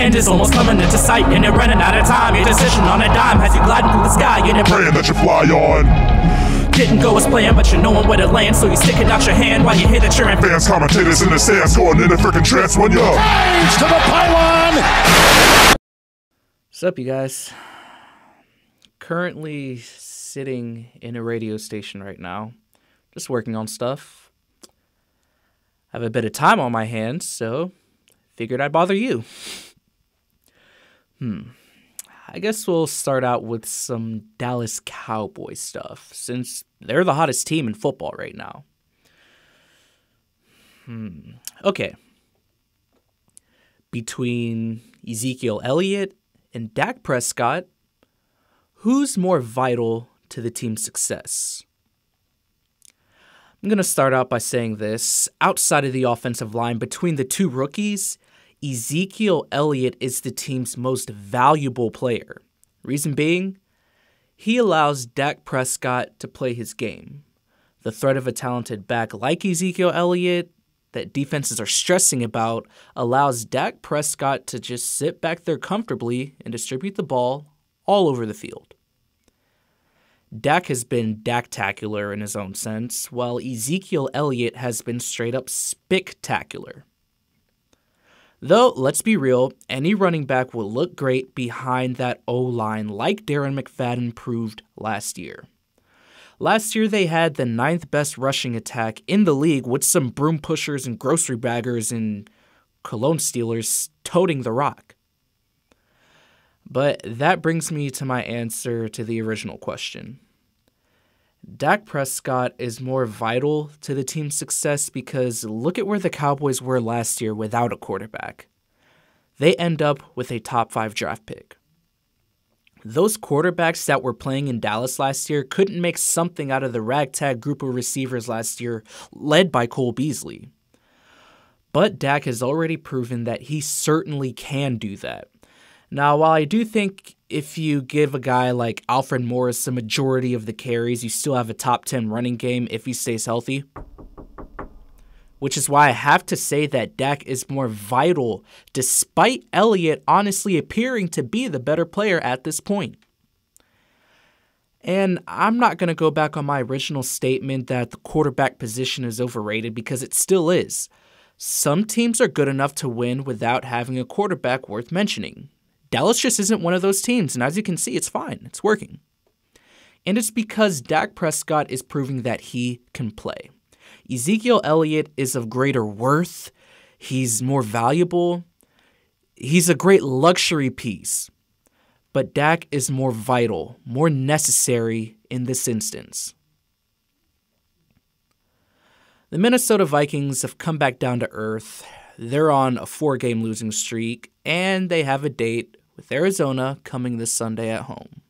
end is almost coming into sight, and you're running out of time. Your decision on a dime has you gliding through the sky, and you're praying that you fly on. Didn't go as planned, but you knowing where to land, so you sticking out your hand while you hit it, cheering. Fans, commentators in the stands going in a freaking trance when you're Braves to the pylon. What's up, you guys? Currently sitting in a radio station right now, just working on stuff. I have a bit of time on my hands, so figured I'd bother you. I guess we'll start out with some Dallas Cowboys stuff, since they're the hottest team in football right now. Okay. Between Ezekiel Elliott and Dak Prescott, who's more vital to the team's success? I'm going to start out by saying this. Outside of the offensive line, between the two rookies, Ezekiel Elliott is the team's most valuable player. Reason being, he allows Dak Prescott to play his game. The threat of a talented back like Ezekiel Elliott that defenses are stressing about allows Dak Prescott to just sit back there comfortably and distribute the ball all over the field. Dak has been Dak-tacular in his own sense, while Ezekiel Elliott has been straight-up spectacular. Though, let's be real, any running back will look great behind that O-line like Darren McFadden proved last year. Last year, they had the 9th best rushing attack in the league with some broom pushers and grocery baggers and cologne stealers toting the rock. But that brings me to my answer to the original question. Dak Prescott is more vital to the team's success because look at where the Cowboys were last year without a quarterback. They end up with a top 5 draft pick. Those quarterbacks that were playing in Dallas last year couldn't make something out of the ragtag group of receivers last year led by Cole Beasley. But Dak has already proven that he certainly can do that. Now, while I do think if you give a guy like Alfred Morris the majority of the carries, you still have a top 10 running game if he stays healthy. Which is why I have to say that Dak is more vital, despite Elliott honestly appearing to be the better player at this point. And I'm not going to go back on my original statement that the quarterback position is overrated, because it still is. Some teams are good enough to win without having a quarterback worth mentioning. Dallas just isn't one of those teams, and as you can see, it's fine. It's working. And it's because Dak Prescott is proving that he can play. Ezekiel Elliott is of greater worth. He's more valuable. He's a great luxury piece. But Dak is more vital, more necessary in this instance. The Minnesota Vikings have come back down to earth. They're on a 4-game losing streak, and they have a date with Arizona coming this Sunday at home.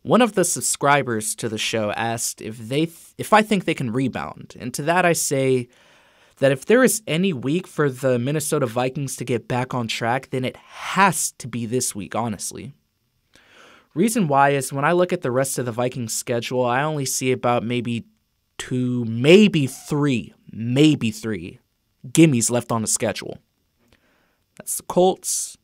One of the subscribers to the show asked if I think they can rebound, and to that I say that if there is any week for the Minnesota Vikings to get back on track, then it has to be this week, honestly. Reason why is when I look at the rest of the Vikings schedule, I only see about maybe 2, maybe 3 gimmies left on the schedule. That's the Colts,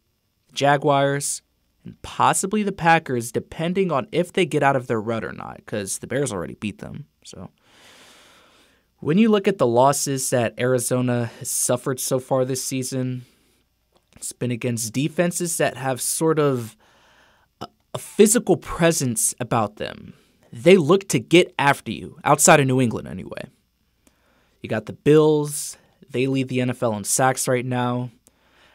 the Jaguars, and possibly the Packers, depending on if they get out of their rut or not, because the Bears already beat them. So when you look at the losses that Arizona has suffered so far this season, it's been against defenses that have sort of a physical presence about them. They look to get after you, outside of New England anyway. You got the Bills. They lead the NFL in sacks right now.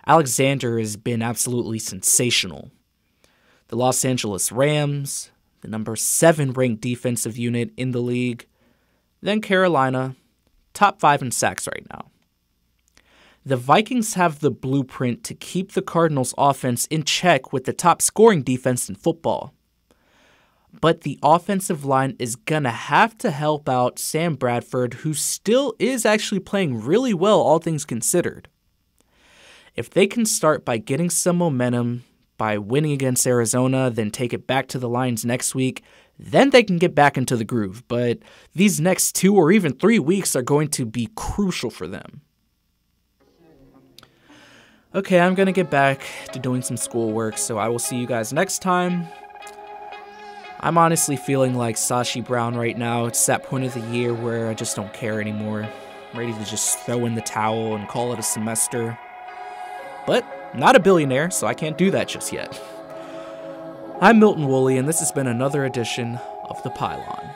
Alexander has been absolutely sensational. The Los Angeles Rams, the number 7 ranked defensive unit in the league. Then Carolina, top 5 in sacks right now. The Vikings have the blueprint to keep the Cardinals' offense in check with the top scoring defense in football. But the offensive line is going to have to help out Sam Bradford, who still is actually playing really well, all things considered. If they can start by getting some momentum, by winning against Arizona, then take it back to the Lions next week, then they can get back into the groove. But these next 2 or even 3 weeks are going to be crucial for them. Okay, I'm gonna get back to doing some schoolwork, so I will see you guys next time. I'm honestly feeling like Sashi Brown right now. It's that point of the year where I just don't care anymore. I'm ready to just throw in the towel and call it a semester. But I'm not a billionaire, so I can't do that just yet. I'm Milton Woolley, and this has been another edition of The Pylon.